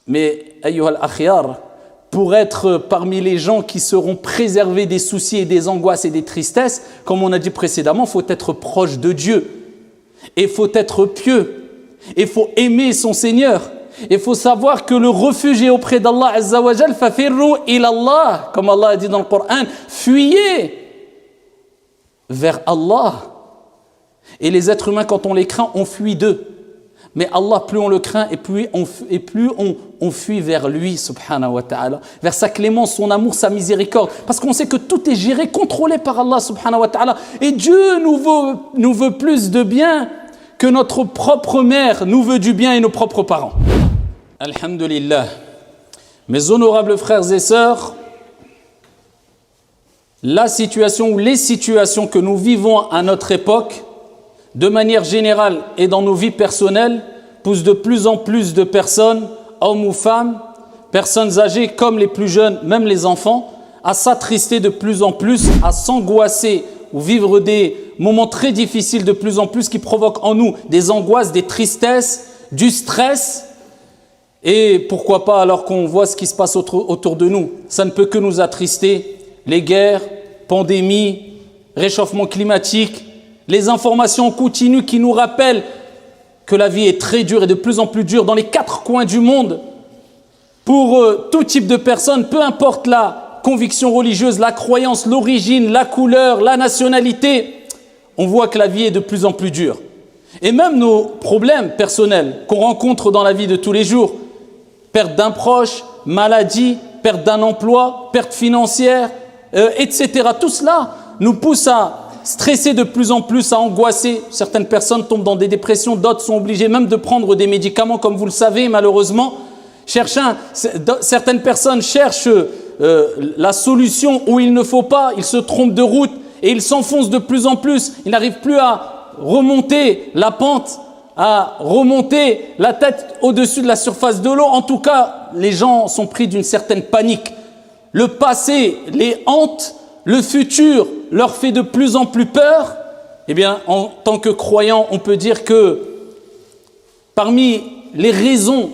Mais, ayyuhal akhyar, pour être parmi les gens qui seront préservés des soucis et des angoisses et des tristesses, comme on a dit précédemment, il faut être proche de Dieu. Et il faut être pieux. Et il faut aimer son Seigneur. Il faut savoir que le refuge est auprès d'Allah Azza wa Jal, fafirru ilallah, comme Allah a dit dans le Coran, fuyez vers Allah. Et les êtres humains, quand on les craint, on fuit d'eux. Mais Allah, plus on le craint et plus on fuit vers lui, subhanahu wa ta'ala, vers sa clémence, son amour, sa miséricorde. Parce qu'on sait que tout est géré, contrôlé par Allah, subhanahu wa ta'ala. Et Dieu nous veut plus de bien que notre propre mère nous veut du bien et nos propres parents. Alhamdulillah. Mes honorables frères et sœurs, la situation ou les situations que nous vivons à notre époque, de manière générale et dans nos vies personnelles, poussent de plus en plus de personnes, hommes ou femmes, personnes âgées comme les plus jeunes, même les enfants, à s'attrister de plus en plus, à s'angoisser ou vivre des moments très difficiles de plus en plus qui provoquent en nous des angoisses, des tristesses, du stress. Et pourquoi pas, alors qu'on voit ce qui se passe autour de nous, ça ne peut que nous attrister. Les guerres, pandémies, réchauffement climatique, les informations continues qui nous rappellent que la vie est très dure et de plus en plus dure dans les 4 coins du monde pour tout type de personnes, peu importe la conviction religieuse, la croyance, l'origine, la couleur, la nationalité, on voit que la vie est de plus en plus dure. Et même nos problèmes personnels qu'on rencontre dans la vie de tous les jours, perte d'un proche, maladie, perte d'un emploi, perte financière, etc. Tout cela nous pousse à stresser de plus en plus, à angoisser. Certaines personnes tombent dans des dépressions, d'autres sont obligées même de prendre des médicaments, comme vous le savez, malheureusement. Certaines personnes cherchent la solution où il ne faut pas, ils se trompent de route et ils s'enfoncent de plus en plus. Ils n'arrivent plus à remonter la pente, à remonter la tête au-dessus de la surface de l'eau. En tout cas, les gens sont pris d'une certaine panique. Le passé les hante, le futur leur fait de plus en plus peur. Eh bien, en tant que croyant, on peut dire que parmi les raisons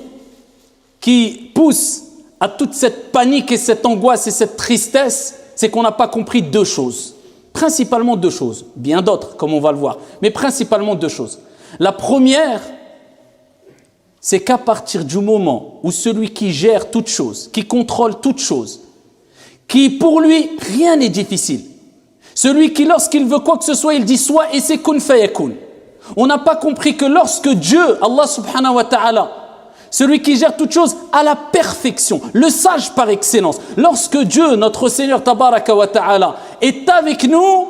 qui poussent à toute cette panique et cette angoisse et cette tristesse, c'est qu'on n'a pas compris 2 choses. Principalement 2 choses. Bien d'autres, comme on va le voir. Mais principalement 2 choses. La première, c'est qu'à partir du moment où celui qui gère toute chose, qui contrôle toute chose, qui pour lui, rien n'est difficile. Celui qui, lorsqu'il veut quoi que ce soit, il dit soit et c'est kun fayakun. On n'a pas compris que lorsque Dieu, Allah subhanahu wa ta'ala, celui qui gère toute chose à la perfection, le sage par excellence, lorsque Dieu, notre Seigneur tabaraka wa ta'ala, est avec nous,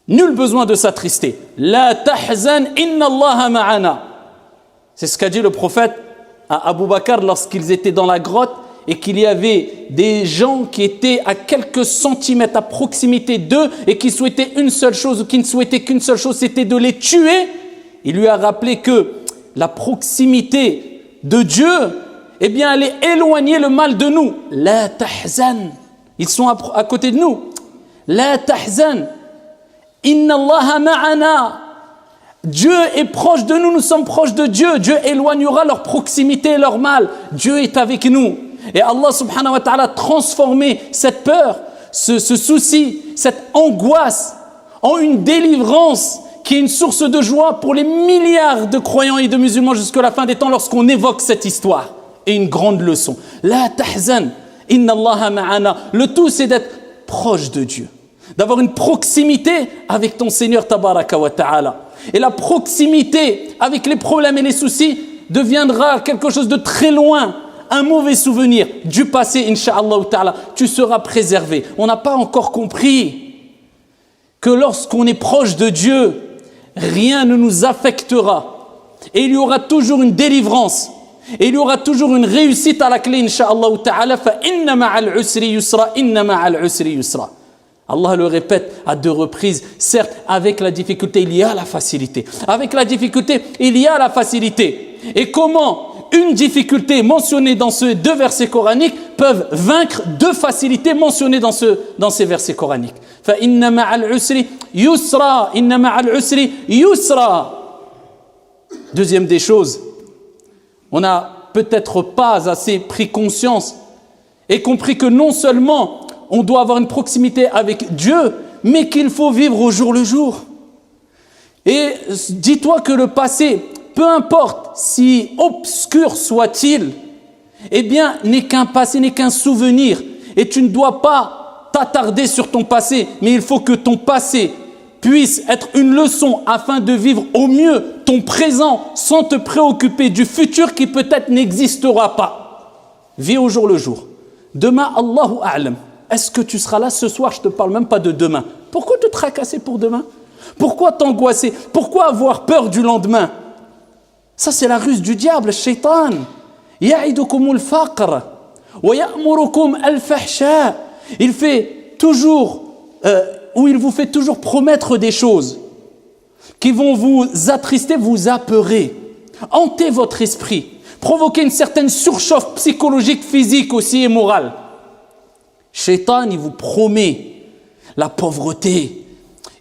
nul besoin de s'attrister. La tahzan inna Allah ma'ana. C'est ce qu'a dit le prophète à Abu Bakr lorsqu'ils étaient dans la grotte et qu'il y avait des gens qui étaient à quelques centimètres à proximité d'eux et qui souhaitaient une seule chose ou qui ne souhaitaient qu'une seule chose, c'était de les tuer. Il lui a rappelé que la proximité de Dieu, eh bien, elle est éloignée le mal de nous. La tahzan. Ils sont à côté de nous. La tahzan. Inna Allah ma'ana. Dieu est proche de nous, nous sommes proches de Dieu. Dieu éloignera leur proximité et leur mal. Dieu est avec nous. Et Allah subhanahu wa ta'ala a transformé cette peur, ce souci, cette angoisse en une délivrance qui est une source de joie pour les milliards de croyants et de musulmans jusqu'à la fin des temps lorsqu'on évoque cette histoire. Et une grande leçon. La tahzan, inna Allah ma'ana. Le tout, c'est d'être proche de Dieu. D'avoir une proximité avec ton Seigneur tabaraka wa ta'ala. Et la proximité avec les problèmes et les soucis deviendra quelque chose de très loin, un mauvais souvenir du passé, incha'Allah ta'ala. Tu seras préservé. On n'a pas encore compris que lorsqu'on est proche de Dieu, rien ne nous affectera. Et il y aura toujours une délivrance. Et il y aura toujours une réussite à la clé, incha'Allah ta'ala. Fa inna ma'al usri yusra, inna ma'al usri yusra. Allah le répète à 2 reprises. Certes, avec la difficulté, il y a la facilité. Avec la difficulté, il y a la facilité. Et comment une difficulté mentionnée dans ces 2 versets coraniques peuvent vaincre 2 facilités mentionnées dans ces versets coraniques. Fa inna ma'al usri yusra, inna ma'al usri yusra. Deuxième des choses, on a peut-être pas assez pris conscience et compris que non seulement on doit avoir une proximité avec Dieu, mais qu'il faut vivre au jour le jour. Et dis-toi que le passé, peu importe si obscur soit-il, eh bien, n'est qu'un passé, n'est qu'un souvenir. Et tu ne dois pas t'attarder sur ton passé, mais il faut que ton passé puisse être une leçon afin de vivre au mieux ton présent sans te préoccuper du futur qui peut-être n'existera pas. Vis au jour le jour. Demain, Allahu A'lam. Est-ce que tu seras là ce soir? Je ne te parle même pas de demain. Pourquoi te tracasser pour demain? Pourquoi t'angoisser? Pourquoi avoir peur du lendemain? Ça, c'est la ruse du diable, le shaitan. Ya'idukumul faqr wa ya'murukum al-fahsha. Il fait toujours, ou il vous fait toujours promettre des choses qui vont vous attrister, vous apeurer, hanter votre esprit, provoquer une certaine surchauffe psychologique, physique aussi et morale. Shaitan, il vous promet la pauvreté.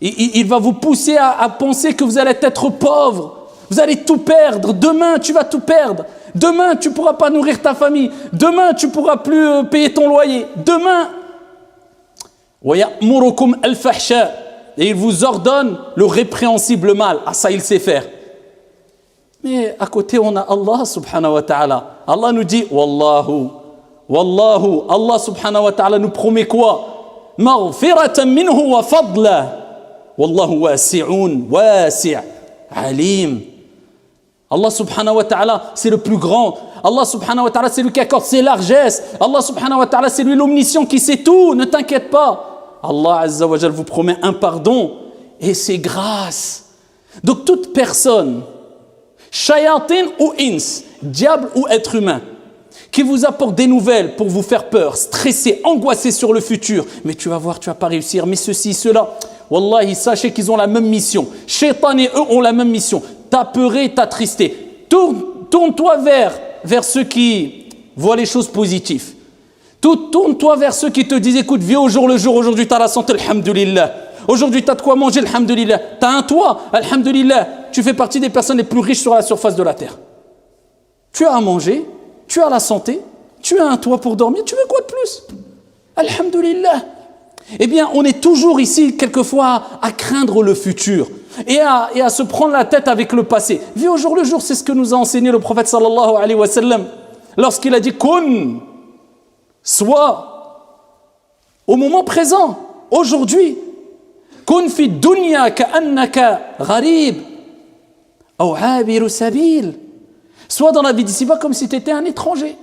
Il va vous pousser à penser que vous allez être pauvre. Vous allez tout perdre. Demain, tu vas tout perdre. Demain, tu ne pourras pas nourrir ta famille. Demain, tu ne pourras plus payer ton loyer. Demain, et il vous ordonne le répréhensible mal. Ah, ça, il sait faire. Mais à côté, on a Allah subhanahu wa ta'ala. Allah nous dit, Wallahu, Allah subhanahu wa ta'ala nous promet quoi? Maghfiratan minhu wa fadla. Wallahu wasi'un, wasi' alim. Allah subhanahu wa ta'ala, c'est le plus grand. Allah subhanahu wa ta'ala, c'est lui qui accorde ses largesses. Allah subhanahu wa ta'ala, c'est lui l'omniscient qui sait tout. Ne t'inquiète pas. Allah azza wa jal vous promet un pardon et c'est grâce. Donc toute personne, shayatin ou ins, diable ou être humain, qui vous apporte des nouvelles pour vous faire peur, stresser, angoisser sur le futur. Mais tu vas voir, tu vas pas réussir, mais ceci, cela. Wallahi, sachez qu'ils ont la même mission. Shaitan et eux ont la même mission. T'apeurer, t'attrister. Tourne-toi vers ceux qui voient les choses positives. Tourne-toi vers ceux qui te disent, écoute, vis au jour le jour. Aujourd'hui, tu as la santé, alhamdulillah. Aujourd'hui, tu as de quoi manger, alhamdulillah. Tu as un toit, alhamdulillah. Tu fais partie des personnes les plus riches sur la surface de la terre. Tu as à manger, tu as la santé, tu as un toit pour dormir. Tu veux quoi de plus? Alhamdulillah. Eh bien, on est toujours ici, quelquefois, à craindre le futur et à se prendre la tête avec le passé. Vis au jour le jour, c'est ce que nous a enseigné le prophète sallallahu alayhi wa sallam lorsqu'il a dit « Kun » soit au moment présent, aujourd'hui. « Kun fi dunya ka'annaka gharib aw abiru sabil » soit dans la vie d'ici-bas comme si tu étais un étranger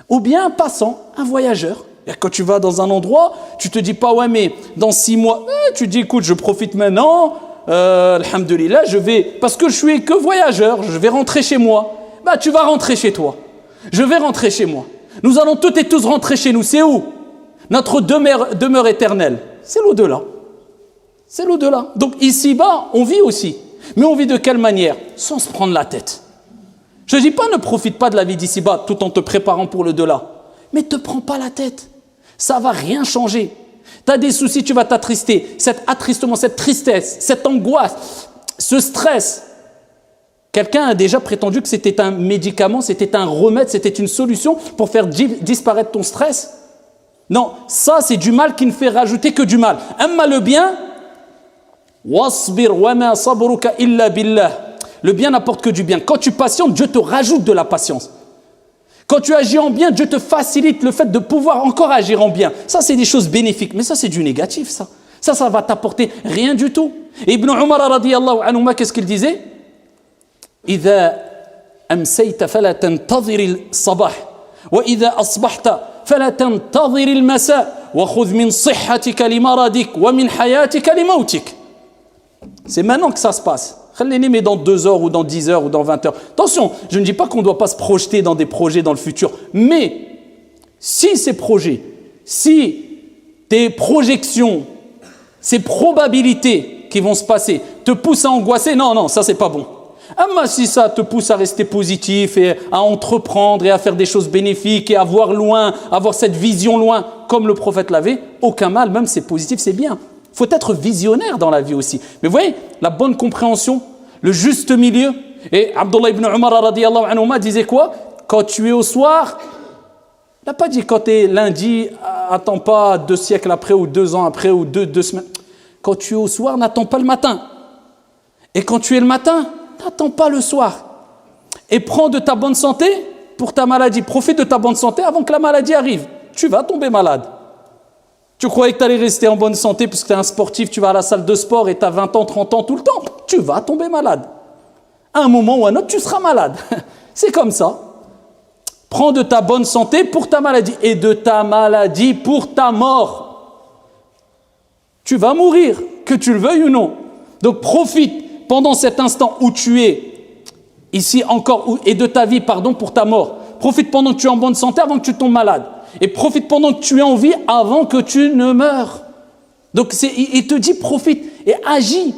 ou bien un passant, un voyageur. Et quand tu vas dans un endroit, tu te dis pas, ouais, mais dans 6 mois, tu dis, écoute, je profite maintenant, alhamdulillah, je vais, parce que je suis que voyageur, je vais rentrer chez moi. Bah, tu vas rentrer chez toi. Je vais rentrer chez moi. Nous allons toutes et tous rentrer chez nous. C'est où? Notre demeure éternelle. C'est l'au-delà. C'est l'au-delà. Donc ici-bas, on vit aussi. Mais on vit de quelle manière? Sans se prendre la tête. Je ne dis pas, ne profite pas de la vie d'ici-bas tout en te préparant pour le delà. Mais ne te prends pas la tête. Ça ne va rien changer. Tu as des soucis, tu vas t'attrister. Cet attristement, cette tristesse, cette angoisse, ce stress. Quelqu'un a déjà prétendu que c'était un médicament, c'était un remède, c'était une solution pour faire disparaître ton stress. Non, ça c'est du mal qui ne fait rajouter que du mal. Amma le bien, wasbir wa ma sabruka illa billah. Le bien n'apporte que du bien. Quand tu patientes, Dieu te rajoute de la patience. Quand tu agis en bien, Dieu te facilite le fait de pouvoir encore agir en bien. Ça, c'est des choses bénéfiques. Mais ça, c'est du négatif, ça. Ça va t'apporter rien du tout. Et Ibn Umar, radiyallahu anhu, qu'est-ce qu'il disait? إذا أمسيت فلا تنتظر الصباح وإذا أصبحت فلا تنتظر المساء وخذ من صحتك لمرضك ومن حياتك لموتك. C'est maintenant que ça se passe. Mais dans 2 heures ou dans 10 heures ou dans 20 heures. Attention, je ne dis pas qu'on ne doit pas se projeter dans des projets dans le futur. Mais si ces projets, si tes projections, ces probabilités qui vont se passer te poussent à angoisser, non, ça c'est pas bon. Mais si ça te pousse à rester positif et à entreprendre et à faire des choses bénéfiques et à voir loin, avoir cette vision loin, comme le prophète l'avait, aucun mal, même c'est positif, c'est bien. Il faut être visionnaire dans la vie aussi. Mais vous voyez, la bonne compréhension, le juste milieu. Et Abdullah ibn Umar radiyallahu anhu disait quoi? Quand tu es au soir, il n'a pas dit quand tu es lundi, attends pas 2 siècles après ou 2 ans après ou deux semaines. Quand tu es au soir, n'attends pas le matin. Et quand tu es le matin, n'attends pas le soir. Et prends de ta bonne santé pour ta maladie. Profite de ta bonne santé avant que la maladie arrive. Tu vas tomber malade. Tu croyais que tu allais rester en bonne santé parce que tu es un sportif, tu vas à la salle de sport et tu as 20 ans, 30 ans tout le temps. Tu vas tomber malade. À un moment ou à un autre, tu seras malade. C'est comme ça. Prends de ta bonne santé pour ta maladie et de ta maladie pour ta mort. Tu vas mourir, que tu le veuilles ou non. Donc profite pendant cet instant où tu es ici encore et de ta vie, pour ta mort. Profite pendant que tu es en bonne santé avant que tu tombes malade. Et profite pendant que tu es en vie avant que tu ne meurs. Donc il te dit profite et agis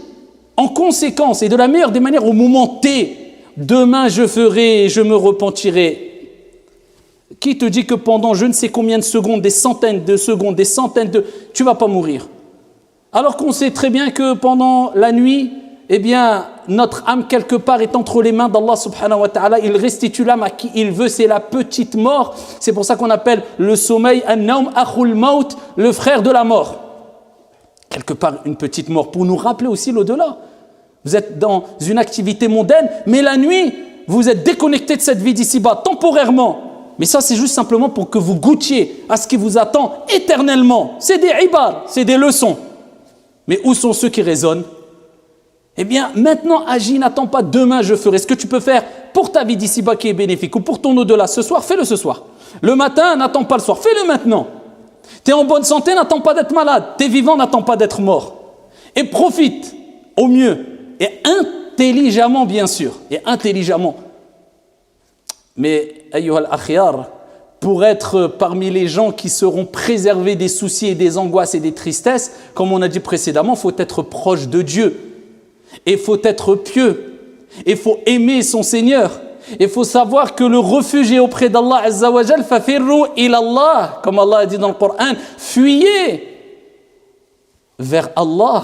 en conséquence et de la meilleure des manières au moment T. Demain je ferai et je me repentirai. Qui te dit que pendant je ne sais combien de secondes, des centaines de secondes, tu ne vas pas mourir? Alors qu'on sait très bien que pendant la nuit, eh bien, notre âme quelque part est entre les mains d'Allah subhanahu wa ta'ala. Il restitue l'âme à qui il veut, c'est la petite mort. C'est pour ça qu'on appelle le sommeil an-nawm akhul maut, le frère de la mort. Quelque part une petite mort pour nous rappeler aussi l'au-delà. Vous êtes dans une activité mondaine, mais la nuit, vous êtes déconnecté de cette vie d'ici-bas, temporairement. Mais ça, c'est juste simplement pour que vous goûtiez à ce qui vous attend éternellement. C'est des ibar, c'est des leçons. Mais où sont ceux qui raisonnent? Eh bien, maintenant, agis, n'attends pas demain, je ferai. Ce que tu peux faire pour ta vie d'ici-bas qui est bénéfique ou pour ton au-delà ce soir, fais-le ce soir. Le matin, n'attends pas le soir, fais-le maintenant. Tu es en bonne santé, n'attends pas d'être malade. Tu es vivant, n'attends pas d'être mort. Et profite au mieux et intelligemment, bien sûr. Et intelligemment. Mais, ayyuhal akhyar, pour être parmi les gens qui seront préservés des soucis et des angoisses et des tristesses, comme on a dit précédemment, il faut être proche de Dieu. Et il faut être pieux. Il faut aimer son Seigneur. Il faut savoir que le refuge est auprès d'Allah Azza wa Jal. Fafirru ilallah, comme Allah a dit dans le Coran. Fuyez vers Allah.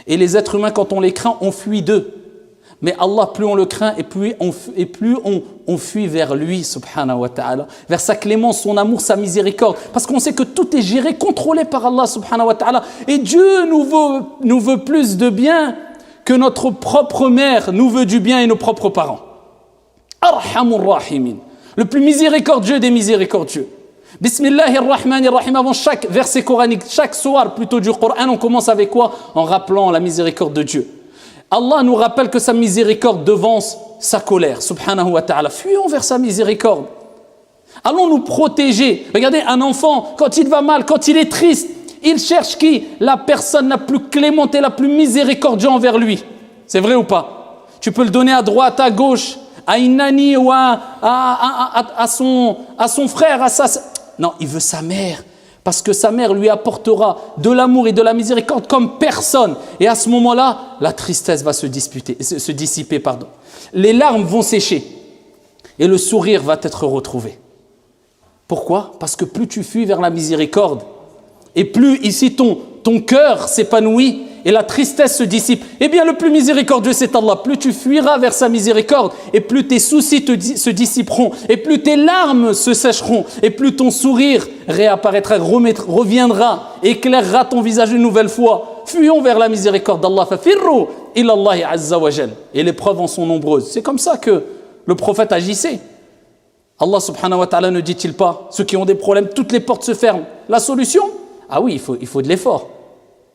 Et les êtres humains, quand on les craint, on fuit d'eux. Mais Allah, plus on le craint et plus on fuit vers lui, subhanahu wa ta'ala, vers sa clémence, son amour, sa miséricorde. Parce qu'on sait que tout est géré, contrôlé par Allah, subhanahu wa ta'ala. Et Dieu nous veut plus de bien que notre propre mère nous veut du bien et nos propres parents. Arhamur rahimin, le plus miséricordieux des miséricordieux. Bismillahirrahmanirrahim. Avant chaque verset coranique, chaque soir plutôt du Coran, on commence avec quoi? En rappelant la miséricorde de Dieu. Allah nous rappelle que sa miséricorde devance sa colère, subhanahu wa ta'ala. Fuyons vers sa miséricorde. Allons nous protéger. Regardez, un enfant, quand il va mal, quand il est triste, il cherche qui? La personne la plus clémente et la plus miséricordieuse envers lui. C'est vrai ou pas? Tu peux le donner à droite, à gauche, à une nanny ou à son frère, à sa... Non, il veut sa mère. Parce que sa mère lui apportera de l'amour et de la miséricorde comme personne. Et à ce moment-là, la tristesse va se dissiper. Les larmes vont sécher. Et le sourire va être retrouvé. Pourquoi? Parce que plus tu fuis vers la miséricorde, et plus ici ton cœur s'épanouit, et la tristesse se dissipe. Eh bien, le plus miséricordieux, c'est Allah. Plus tu fuiras vers sa miséricorde, et plus tes soucis se dissiperont, et plus tes larmes se sécheront, et plus ton sourire réapparaîtra, reviendra, éclairera ton visage une nouvelle fois. Fuyons vers la miséricorde d'Allah. Fafirru ilallahi azza wa jal. Et les preuves en sont nombreuses. C'est comme ça que le prophète agissait. Allah subhanahu wa ta'ala ne dit-il pas, ceux qui ont des problèmes, toutes les portes se ferment. La solution? Ah oui, il faut de l'effort.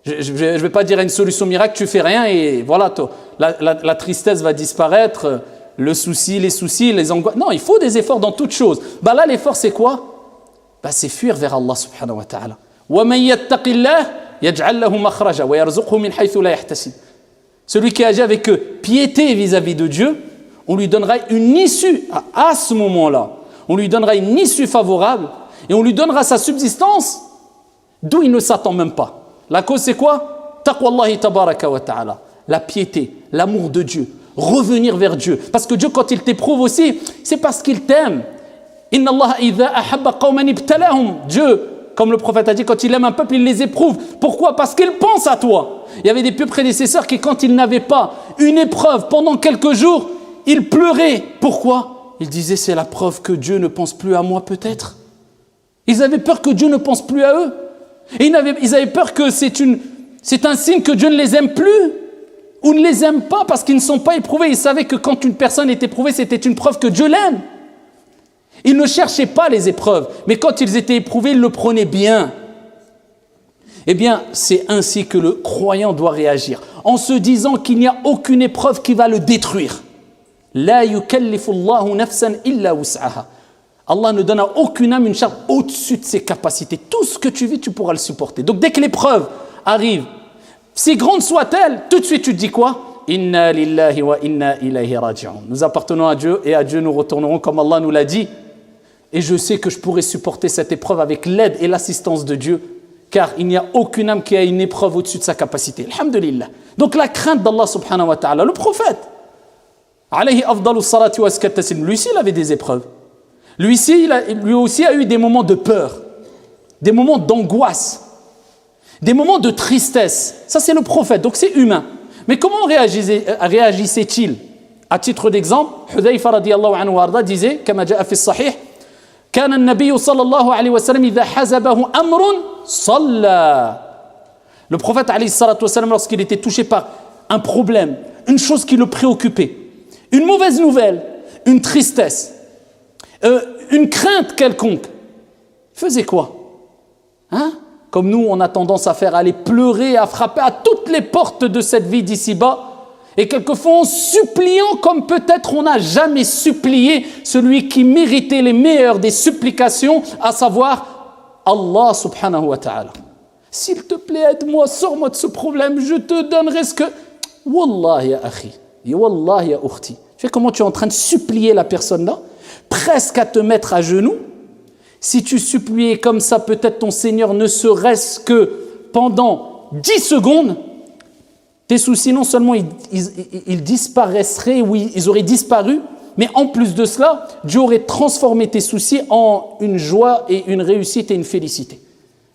Je ne vais pas dire une solution miracle, tu fais rien et voilà, la tristesse va disparaître, les soucis, les angoisses. Non, il faut des efforts dans toutes choses. Là, l'effort, c'est quoi? C'est fuir vers Allah subhanahu wa ta'ala. وَمَنْ يَتَّقِ اللَّهِ يَجْعَلْ لَهُ مَخْرَجًا وَيَرْزُقْهُ مِنْ حَيْثُ لَا يَحْتَسِبُ. Celui qui agit avec piété vis-à-vis de Dieu, on lui donnera une issue à ce moment-là. On lui donnera une issue favorable et on lui donnera sa subsistance d'où il ne s'attend même pas. La cause, c'est quoi? Taqwallahi tabaraka wa ta'ala. La piété, l'amour de Dieu. Revenir vers Dieu. Parce que Dieu, quand il t'éprouve aussi, c'est parce qu'il t'aime. Inna Allah idha ahabba qawman ibtalahum. Dieu, comme le prophète a dit, quand il aime un peuple, il les éprouve. Pourquoi? Parce qu'il pense à toi. Il y avait des pieux prédécesseurs qui, quand ils n'avaient pas une épreuve pendant quelques jours, ils pleuraient. Pourquoi? Ils disaient, c'est la preuve que Dieu ne pense plus à moi peut-être. Ils avaient peur que Dieu ne pense plus à eux. Et ils avaient peur que c'est un signe que Dieu ne les aime plus ou ne les aime pas parce qu'ils ne sont pas éprouvés. Ils savaient que quand une personne est éprouvée, c'était une preuve que Dieu l'aime. Ils ne cherchaient pas les épreuves, mais quand ils étaient éprouvés, ils le prenaient bien. Eh bien, c'est ainsi que le croyant doit réagir, en se disant qu'il n'y a aucune épreuve qui va le détruire. La yukallifu Allahu nafsan illa wus'aha. Allah ne donne à aucune âme une charge au-dessus de ses capacités. Tout ce que tu vis, tu pourras le supporter. Donc dès que l'épreuve arrive, si grande soit-elle, tout de suite tu te dis quoi? Inna lillahi wa inna ilayhi raji'un. Nous appartenons à Dieu et à Dieu nous retournerons comme Allah nous l'a dit. Et je sais que je pourrai supporter cette épreuve avec l'aide et l'assistance de Dieu, car il n'y a aucune âme qui a une épreuve au-dessus de sa capacité. Alhamdulillah. Donc la crainte d'Allah subhanahu wa ta'ala, le prophète, alayhi afdalu salati wa askat taslim, lui aussi il avait des épreuves. Lui aussi a eu des moments de peur, des moments d'angoisse, des moments de tristesse. Ça c'est le prophète, donc c'est humain. Mais comment réagissait-il? À titre d'exemple, Hudhayfa radiyallahu anhu warda disait, kama ja'a fi sahih, كان النبي صلى الله عليه وسلم إذا حزبه أمر صلى. Le prophète alayhi salatu wasalam, lorsqu'il était touché par un problème, une chose qui le préoccupait, une mauvaise nouvelle, une tristesse, une crainte quelconque, faisait quoi? Comme nous, on a tendance à faire, aller pleurer, à frapper à toutes les portes de cette vie d'ici-bas, et quelquefois en suppliant comme peut-être on n'a jamais supplié celui qui méritait les meilleures des supplications, à savoir Allah subhanahu wa ta'ala. S'il te plaît, aide-moi, sors-moi de ce problème, je te donnerai ce que... Wallah ya akhi, wallah ya ukhti. Tu sais comment tu es en train de supplier la personne là, presque à te mettre à genoux. Si tu suppliais comme ça, peut-être ton Seigneur ne serait-ce que pendant 10 secondes, tes soucis, non seulement ils disparaîtraient ou ils auraient disparu, mais en plus de cela, Dieu aurait transformé tes soucis en une joie et une réussite et une félicité.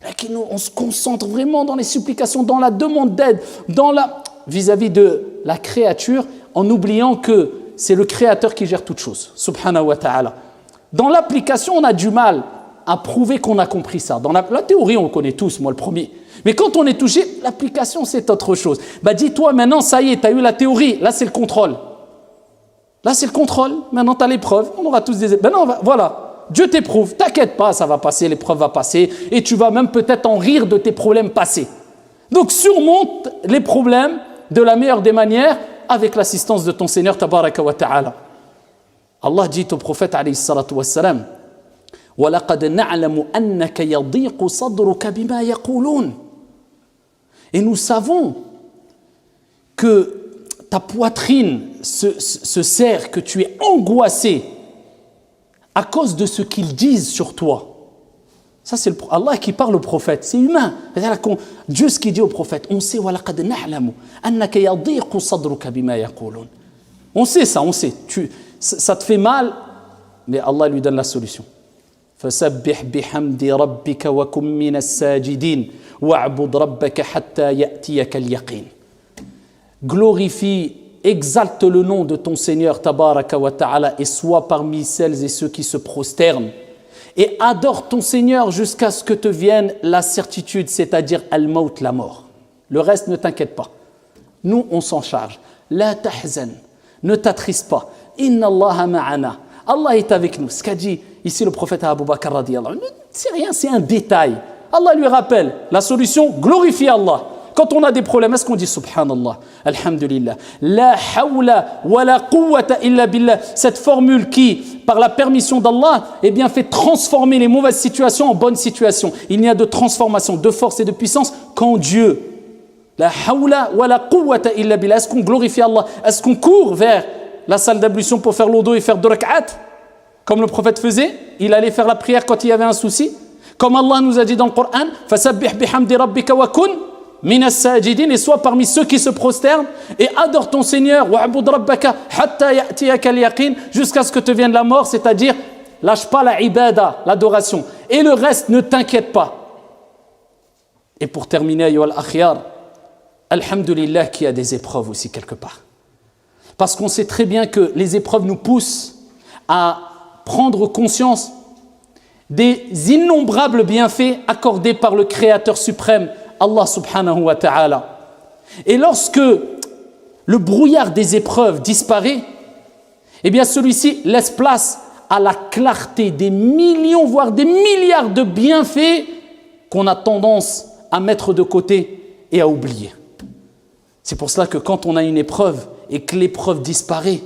Là, on se concentre vraiment dans les supplications, dans la demande d'aide, vis-à-vis de la créature, en oubliant que c'est le Créateur qui gère toutes choses, subhanahu wa ta'ala. Dans l'application, on a du mal à prouver qu'on a compris ça. Dans la théorie, on le connaît tous, moi le premier. Mais quand on est touché, l'application, c'est autre chose. Dis-toi maintenant, ça y est, tu as eu la théorie, là c'est le contrôle. Là c'est le contrôle, maintenant tu as l'épreuve, on aura tous des... Voilà, Dieu t'éprouve, t'inquiète pas, ça va passer, l'épreuve va passer, et tu vas même peut-être en rire de tes problèmes passés. Donc surmonte les problèmes de la meilleure des manières avec l'assistance de ton Seigneur, tabaraka wa ta'ala. Allah dit au prophète, alayhi salatu wassalam, « وَلَقَدْ نَعْلَمُ أَنَّكَ يَضِيقُ صَدْرُكَ بِمَا يَقُولُونَ » Et nous savons que ta poitrine se serre, que tu es angoissé à cause de ce qu'ils disent sur toi. Ça, c'est Allah qui parle au prophète, c'est humain. Dieu, ce qu'il dit au prophète, on sait, وَلَقَدْ نَعْلَمُ أَنَّكَ يَضِيقُ صَدْرُكَ بِمَا يَقُولُونَ. On sait ça, on sait. Ça te fait mal, mais Allah lui donne la solution. فَسَبِّحْ بِحَمْدِ رَبِّكَ وَكُمْ مِنَ السَّاجِدِينَ وَاعْبُدْ رَبَّكَ حَتَّى يَأْتِيَكَ الْيَقِينَ. Glorifie, exalte le nom de ton Seigneur, tabaraka wa ta'ala, et sois parmi celles et ceux qui se prosternent. Et adore ton Seigneur jusqu'à ce que te vienne la certitude, c'est-à-dire al-maut, la mort. Le reste, ne t'inquiète pas. Nous, on s'en charge. La tahzan, ne t'attriste pas. Inna Allah ma'ana. Allah est avec nous. Ce qu'a dit ici le prophète Abu Bakr radiyallahu anhu, c'est rien, c'est un détail. Allah lui rappelle la solution, glorifie Allah. Quand on a des problèmes, est-ce qu'on dit subhanallah, alhamdulillah, la hawla wa la quwwata illa billah, cette formule qui, par la permission d'Allah, eh bien, fait transformer les mauvaises situations en bonnes situations. Il n'y a de transformation, de force et de puissance qu'en Dieu. La hawla wa la quwwata illa billah. Est-ce qu'on glorifie Allah? Est-ce qu'on court vers la salle d'ablution pour faire l'odo et faire 2 rak'at, comme le prophète faisait? Il allait faire la prière quand il y avait un souci. Comme Allah nous a dit dans le Coran, fasabbih bihamdi rabbika wa kun minas sajidin, et sois parmi ceux qui se prosternent et adore ton Seigneur, wa'bud rabbaka hatta ya'tiyaka al-yaqin, jusqu'à ce que te vienne la mort, c'est-à-dire lâche pas la ibada, l'adoration, et le reste ne t'inquiète pas. Et pour terminer, ayyuhal akhyar, alhamdulillah qu'il y a des épreuves aussi quelque part. Parce qu'on sait très bien que les épreuves nous poussent à prendre conscience des innombrables bienfaits accordés par le Créateur suprême, Allah subhanahu wa ta'ala. Et lorsque le brouillard des épreuves disparaît, eh bien celui-ci laisse place à la clarté des millions, voire des milliards de bienfaits qu'on a tendance à mettre de côté et à oublier. C'est pour cela que quand on a une épreuve et que l'épreuve disparaît,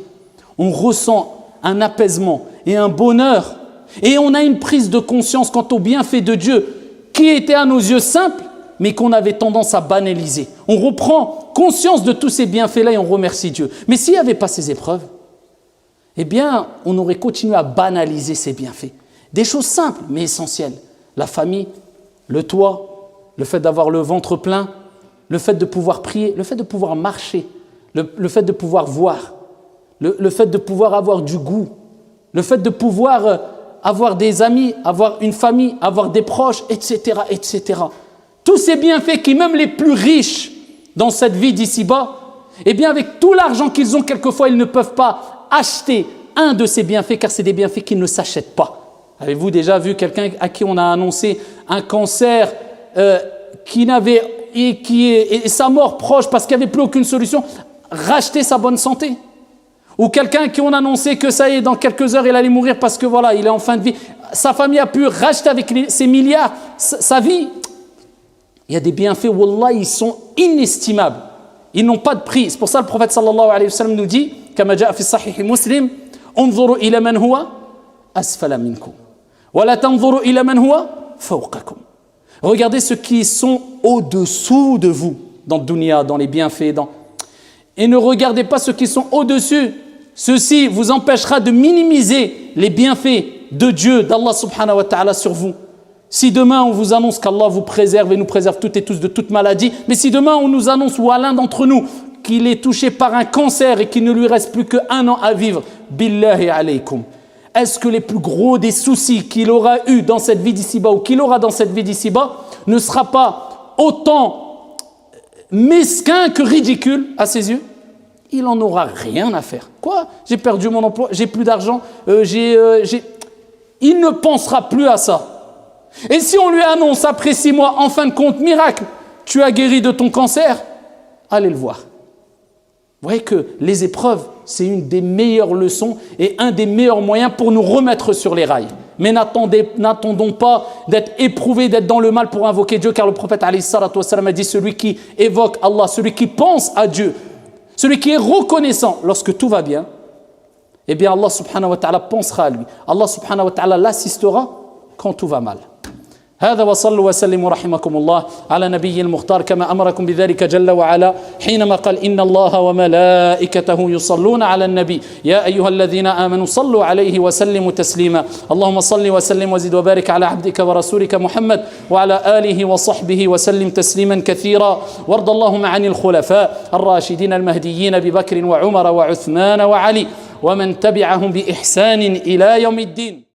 on ressent un apaisement et un bonheur et on a une prise de conscience quant aux bienfaits de Dieu qui étaient à nos yeux simples mais qu'on avait tendance à banaliser. On reprend conscience de tous ces bienfaits-là et on remercie Dieu. Mais s'il n'y avait pas ces épreuves, eh bien, on aurait continué à banaliser ces bienfaits. Des choses simples mais essentielles. La famille, le toit, le fait d'avoir le ventre plein, le fait de pouvoir prier, le fait de pouvoir marcher, le fait de pouvoir voir, le fait de pouvoir avoir du goût, le fait de pouvoir avoir des amis, avoir une famille, avoir des proches, etc., etc. Tous ces bienfaits qui, même les plus riches dans cette vie d'ici-bas, eh bien avec tout l'argent qu'ils ont, quelquefois, ils ne peuvent pas acheter un de ces bienfaits, car c'est des bienfaits qui ne s'achètent pas. Avez-vous déjà vu quelqu'un à qui on a annoncé un cancer et sa mort proche parce qu'il n'y avait plus aucune solution, racheter sa bonne santé? Ou quelqu'un à qui on a annoncé que ça y est, dans quelques heures, il allait mourir parce que voilà, il est en fin de vie. Sa famille a pu racheter avec ses milliards sa vie. Il y a des bienfaits, wallah, ils sont inestimables. Ils n'ont pas de prix. C'est pour ça que le prophète sallallahu alayhi wa sallam nous dit, comme jaa fi sahih Muslim, انظروا إلى من هو أسفل منكم ولا تنظروا إلى من هو فوقكم. Regardez ceux qui sont au-dessous de vous dans le dunya, dans les bienfaits, et ne regardez pas ceux qui sont au-dessus. Ceci vous empêchera de minimiser les bienfaits de Dieu, d'Allah subhanahu wa ta'ala sur vous. Si demain on vous annonce qu'Allah vous préserve et nous préserve toutes et tous de toute maladie, mais si demain on nous annonce, ou à l'un d'entre nous, qu'il est touché par un cancer et qu'il ne lui reste plus qu'1 an à vivre, billahi alaykum, est-ce que les plus gros des soucis qu'il aura eu dans cette vie d'ici-bas ou qu'il aura dans cette vie d'ici-bas ne sera pas autant mesquin que ridicule à ses yeux? Il n'en aura rien à faire. Quoi? J'ai perdu mon emploi, j'ai plus d'argent, il ne pensera plus à ça. Et si on lui annonce après 6 mois, en fin de compte, miracle, tu as guéri de ton cancer, allez le voir. Vous voyez que les épreuves, c'est une des meilleures leçons et un des meilleurs moyens pour nous remettre sur les rails. Mais n'attendons pas d'être éprouvés, d'être dans le mal pour invoquer Dieu, car le prophète alayhi salatu wassalam a dit, celui qui évoque Allah, celui qui pense à Dieu, celui qui est reconnaissant lorsque tout va bien, eh bien Allah subhanahu wa ta'ala pensera à lui. Allah subhanahu wa ta'ala l'assistera quand tout va mal. هذا وصلوا وسلموا رحمكم الله على نبي المختار كما أمركم بذلك جل وعلا حينما قال إن الله وملائكته يصلون على النبي يا أيها الذين آمنوا صلوا عليه وسلموا تسليما اللهم صل وسلم وزد وبارك على عبدك ورسولك محمد وعلى آله وصحبه وسلم تسليما كثيرا وارض اللهم عن الخلفاء الراشدين المهديين أبي بكر وعمر وعثمان وعلي ومن تبعهم بإحسان إلى يوم الدين.